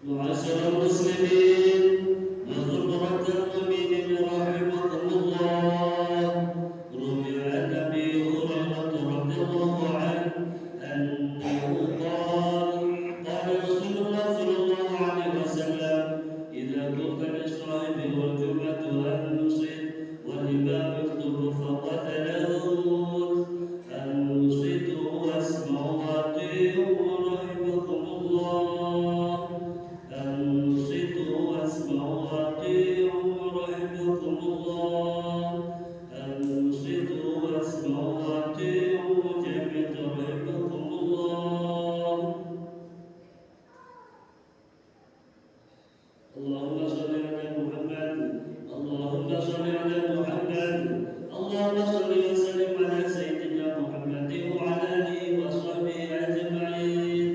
معاشر المسلمين وزمرة المؤمنين رحمكم الله. روي عن أبي هريرة رضي الله عنه أنه قال رسول الله صلى الله عليه وسلم: إذا كنت للصائم والجمعة أنصت والإمام يخطب فقتلوه أنصتوا واسمعوا وأطيعوا رحمكم الله. أنصتوا واسمعوا وأطيعوا رحمكم الله. أنصتوا واسمعوا وأطيعوا جميعا رحمكم الله. اللهم صل على محمد. اللهم صل على محمد. اللهم صل وسلم على سيدنا محمد وعلى آله وصحبه أجمعين.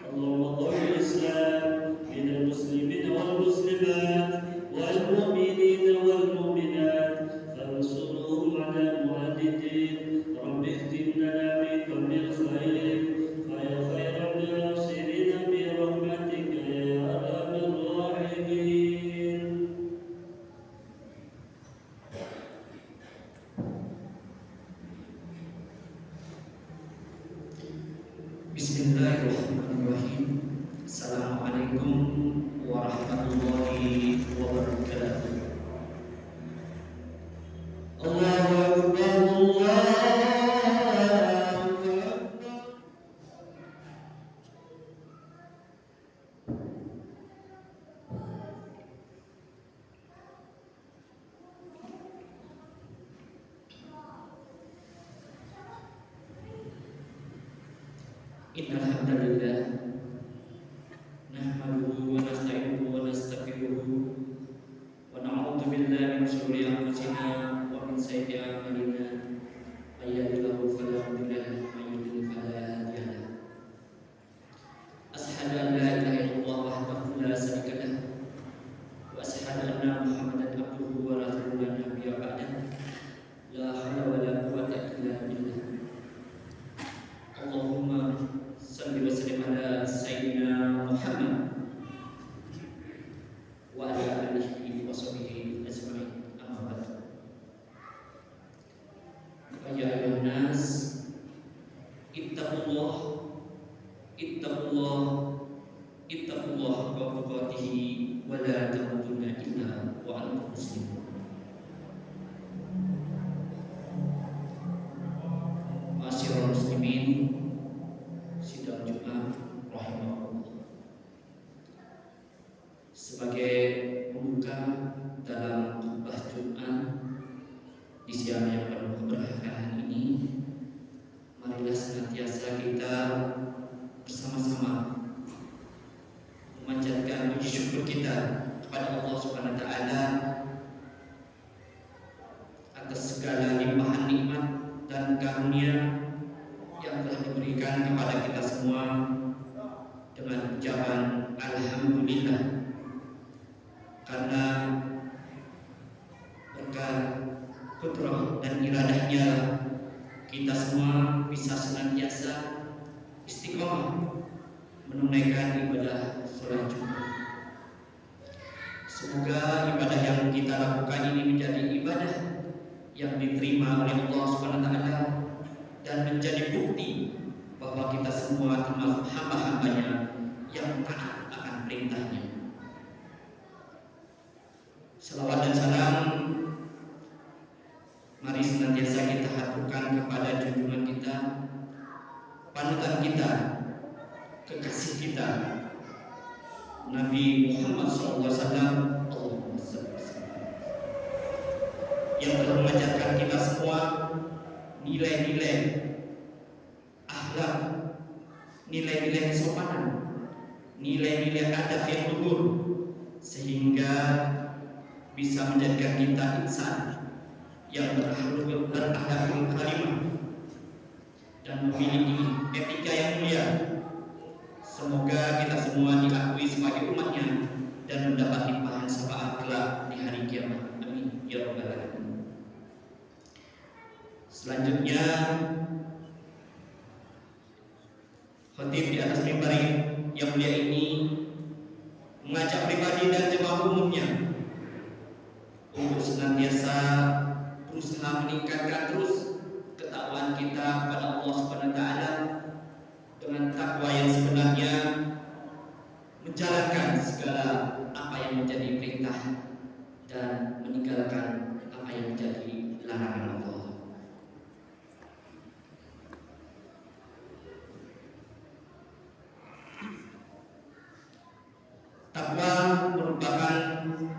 اللهم قوي الإسلام من المسلمين والمسلمات والمؤمنين والمؤمنات فانصرهم على معاندهم. رب اختم لنا منكم بالخير فيا خير الناصرين برحمتك يا أرحم الراحمين. Bismillahirrahmanirrahim. Assalamualaikum warahmatullahi wabarakatuh. Allahu Akbar, Allahu Akbar. Innal hamdalillah nahmaduhu wa nasta'inuhu wa nastaghfiruhu wa na'udzu billahi min shururi anfusina wa min sayyiati a'malina. May yahdihillahu fala mudilla lahu wa may yudlil fala hadiya lahu. Ashhadu an la ilaha illallah wahdahu la syarika lahu wa ashhadu anna Muhammadan abduhu wa rasuluhu la nabiyya ba'dahu. La haula wa la quwwata illa billah. Allahumma salli wa sallim ala sayyidina Muhammad wa ala alihi wa sahbihi ajma'in. Amma ba'du. Ya ayyuhan nas, ittaqullah ittaqullah ittaqullah haqqa tuqatih wa la tamutunna illa wa antum muslimun. Ma'asyiral muslimin, sidang Jumat rahimahullah. Sebagai pembuka dalam khutbah Jumat di siang yang penuh keberkahan ini, marilah senantiasa kita bersama-sama memanjatkan puji syukur kita kepada Allah Subhanahu wa taala atas segala limpahan nikmat dan karunia yang telah diberikan kepada kita semua dengan ucapan alhamdulillah, karena berkat kudrah dan iradahnya kita semua bisa senantiasa istiqomah menunaikan ibadah sholat Jumat. Semoga ibadah yang kita lakukan ini menjadi ibadah yang diterima oleh Allah Subhanahu wa taala dan menjadi bukti bahwa kita semua termasuk hamba-hambanya yang taat akan perintahnya. Salawat dan salam mari senantiasa kita haturkan kepada junjungan kita, panutan kita, kekasih kita, Nabi Muhammad SAW, yang telah mengajarkan kita semua nilai-nilai akhlak, nilai-nilai kesopanan, nilai-nilai adab yang luhur, sehingga bisa menjadikan kita insan yang berakhlakul karimah dan memiliki etika yang mulia. Semoga kita semua diakui sebagai umatnya dan mendapat limpahan syafaat kelak di hari kiamat. Amin ya rabbal alamin. Selanjutnya, khatib di atas mimbar yang mulia ini mengajak pribadi dan jemaah umumnya untuk senantiasa berusaha meningkatkan terus ketakwaan kita kepada Allah Subhanahu wa taala dengan takwa yang sebenarnya, menjalankan segala apa yang menjadi perintah dan meninggalkan apa yang menjadi larangan Allah. Takwa merupakan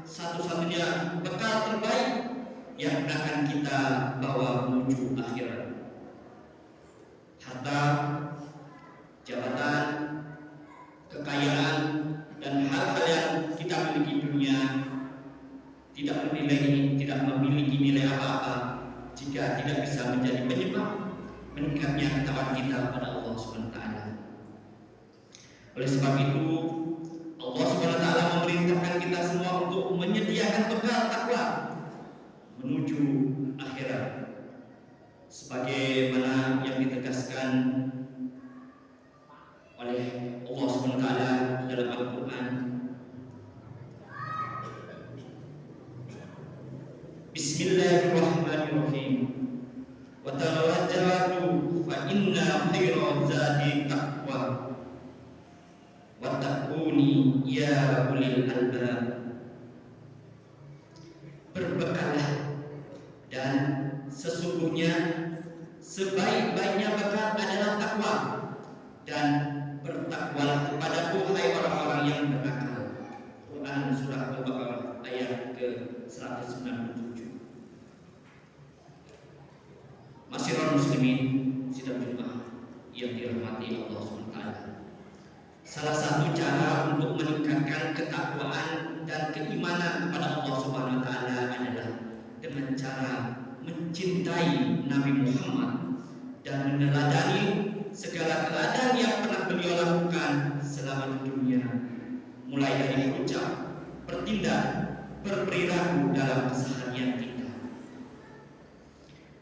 satu-satunya bekal terbaik yang akan kita bawa menuju akhirat. Harta, jabatan, kekayaan, dan hal-hal yang kita miliki dunia tidak memiliki nilai apa-apa jika tidak bisa menjadi penyebab meningkatnya ketakwaan kita kepada Allah Subhanahu wa taala. Oleh sebab itu, Allah Subhanahu wa taala memerintahkan kita semua untuk menyediakan bekal takwa menuju akhirat, sebagaimana yang ditegaskan oleh Allah Subhanahu wa taala dalam Al-Qur'an. Bismillahirrahmanirrahim. Wa tawajjahu fa inna khairaz zadi taqwa wattaquni ya ulil albab. Berbekallah, dan sesungguhnya sebaik-baiknya bekal adalah takwa, dan bertakwalah kepadaku hai orang-orang yang berakal. Quran surah Al-Baqarah ayat ke-197. Masyiral muslimin sidang Jumat yang dirahmati Allah SWT. Salah satu cara untuk meningkatkan ketakwaan dan keimanan kepada Allah Subhanahu wa taala adalah dengan cara mencintai Nabi Muhammad dan meneladani segala keadaan yang pernah beliau lakukan selama di dunia, mulai dari ucap, bertindak, berperilaku dalam keseharian kita.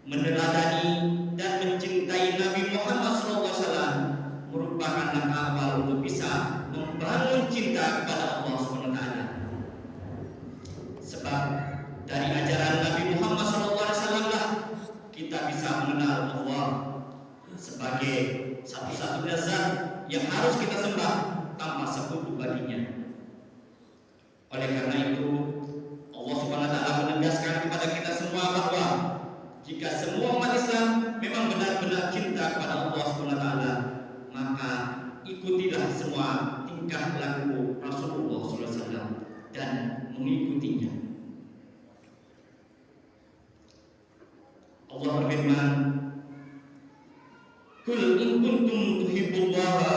Meneladani dan mencintai Nabi Muhammad SAW merupakan langkah awal untuk bisa membangun cinta kepada Allah SWT. Sebab dari ajaran Nabi Muhammad SAW lah kita bisa mengenal Allah sebagai satu-satunya zat yang harus kita sembah tanpa sekutu baginya. Oleh karena itu, Allah Subhanahu wa taala menegaskan kepada kita semua bahwa jika semua umat Islam memang benar-benar cinta kepada Allah Subhanahu wa taala, maka ikutilah semua tingkah laku Rasulullah SAW dan mengikutinya. Allah berfirman, "Qul in kuntum tuhibbullaha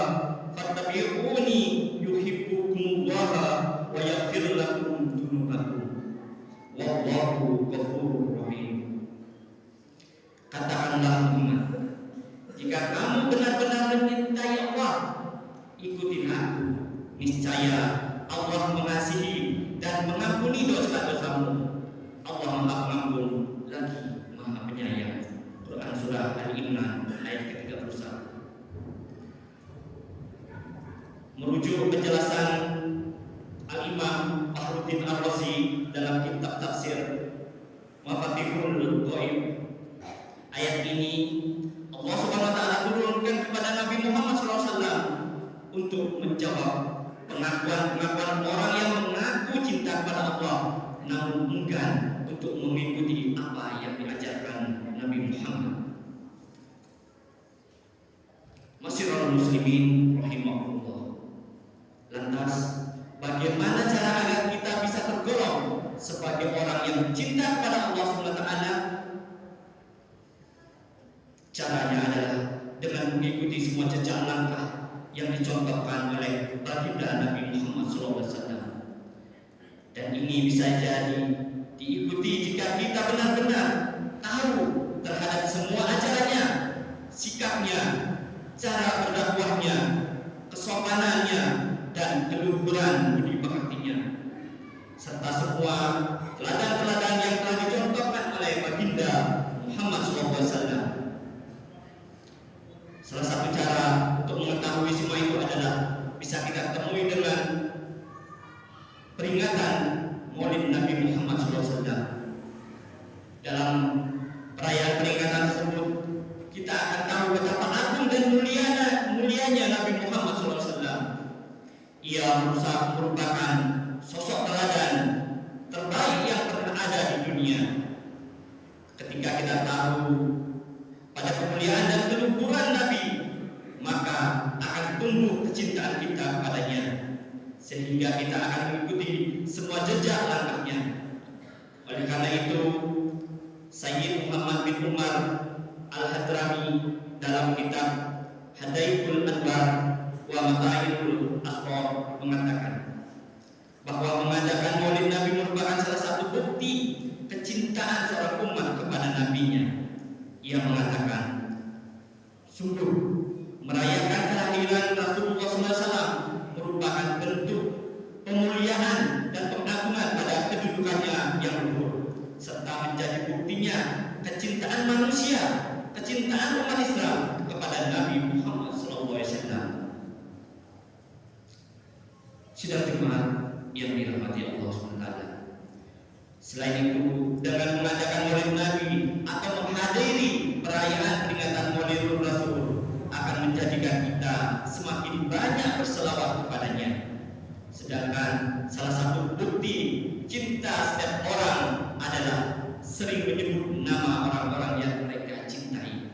fattabi'uni yuhibbukumullah wa yaghfir lakum dzunubakum. Wallahu ghafurur rahim." Katakanlah Muhammad, jika kamu benar-benar mencintai Allah, ikuti aku. Niscaya Allah mengasihi dan mengampuni dosa-dosamu. Allah Maha Pengampun lagi Maha Penyayang. Quran surah Al-Imran ayat ke-31. Merujuk penjelasan Al-Imam Fakhruddin Ar-Razi dalam kitab tafsir Mafatihul Ghaib, ayat ini Allah Subhanahu wa taala turunkan kepada Nabi Muhammad SAW untuk menjawab pengakuan-pengakuan orang yang mengaku cinta kepada Allah namun enggan untuk mengikuti apa yang diajarkan Nabi Muhammad. Masyiral muslimin rahimahullah. Lantas, bagaimana cara agar kita bisa tergolong sebagai orang yang cinta kepada Allah Subhanahu wa taala? Caranya adalah dengan mengikuti semua jejak langkah yang dicontohkan oleh baginda Nabi Muhammad SAW. Dan ini bisa jadi diikuti jika kita benar-benar tahu terhadap semua ajarannya, sikapnya, cara berdakwahnya, kesopanannya, dan keluhuran budi pekertinya, serta semua teladan-teladan yang telah dicontohkan oleh baginda Muhammad SAW. Salah satu cara untuk mengetahui semua itu adalah bisa kita temui dengan Ia merupakan sosok teladan terbaik yang pernah ada di dunia. Ketika kita tahu pada kemuliaan dan keluhuran Nabi, maka akan tumbuh kecintaan kita kepadanya, sehingga kita akan mengikuti semua jejak langkahnya. Oleh karena itu, Sayyid Muhammad bin Umar Al-Hadrami dalam kitab Hadaiful Anwar wa Mata'irul Asrar mengatakan bahwa mengadakan Maulid Nabi merupakan salah satu bukti kecintaan seorang umat kepada nabinya. Ia mengatakan, sungguh merayakan kelahiran Rasulullah SAW merupakan bentuk pemuliaan dan pengagungan pada kedudukannya yang luhur, serta menjadi buktinya kecintaan manusia, kecintaan umat Islam kepada Nabi Muhammad SAW. Sidang Jumat yang dirahmati Allah SWT. Selain itu, dengan mengadakan Maulid Nabi atau menghadiri perayaan peringatan Maulidul Rasul akan menjadikan kita semakin banyak berselawat kepadanya. Sedangkan salah satu bukti cinta setiap orang adalah sering menyebut nama orang-orang yang mereka cintai.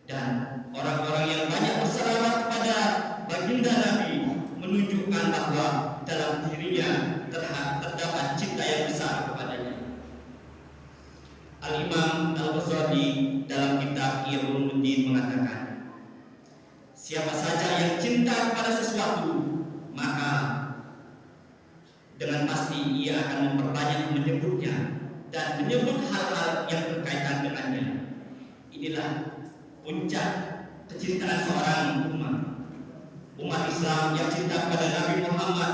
Dan orang-orang yang banyak berselawat kepada baginda Nabi menunjukkan bahwa dalam dirinya terdapat cinta yang besar kepadanya. Al-Imam Al-Ghazali dalam kitab Irumuddin mengatakan, siapa saja yang cinta kepada sesuatu, maka dengan pasti ia akan memperbanyak menyebutnya dan menyebut hal-hal yang berkaitan dengannya. Inilah puncak kecintaan seorang umat Islam yang cinta kepada Nabi Muhammad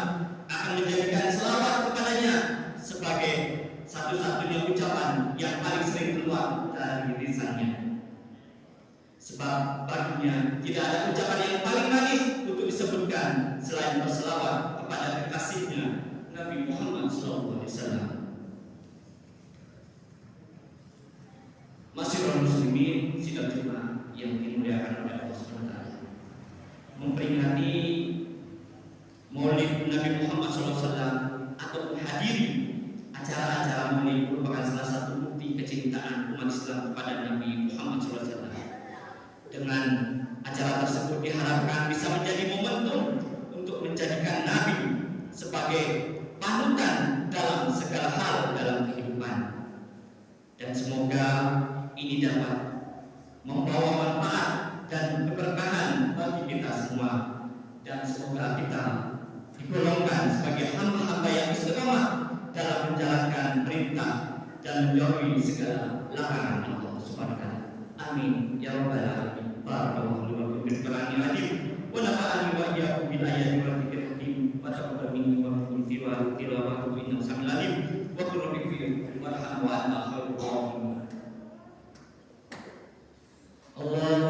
akan menjadikan selawat kepadanya sebagai satu-satunya ucapan yang paling sering keluar dari lisannya. Sebab baginya tidak ada ucapan yang paling manis untuk disebutkan selain berselawat kepada kekasihnya Nabi Muhammad SAW. Masyiral muslimin sidang Jumat yang dimuliakan oleh Allah SWT, memperingati Maulid Nabi Muhammad SAW atau menghadiri acara-acara Maulid merupakan salah satu bukti kecintaan umat Islam kepada Nabi Muhammad SAW. Dengan acara tersebut diharapkan bisa menjadi momentum untuk menjadikan Nabi sebagai panutan dalam segala hal dalam kehidupan. Dan semoga ini dapat membawa manfaat dan keberkahan bagi kita semua, dan semoga kita digolongkan sebagai hamba-hamba yang istiqamah dalam menjalankan perintah dan menjauhi segala larangan Allah Subhanahu wa taala. Amin ya rabbal alamin. Barakallahu li wa lakum bil Qur'anil azim wa nafa'ani wa iyyakum bil ayati wal dzikril hakim wa taqabbal minni wa minkum tilawatahu innahu samiul alim wa qul rabbi ighfir warham wa anta khairur rahimin. Allah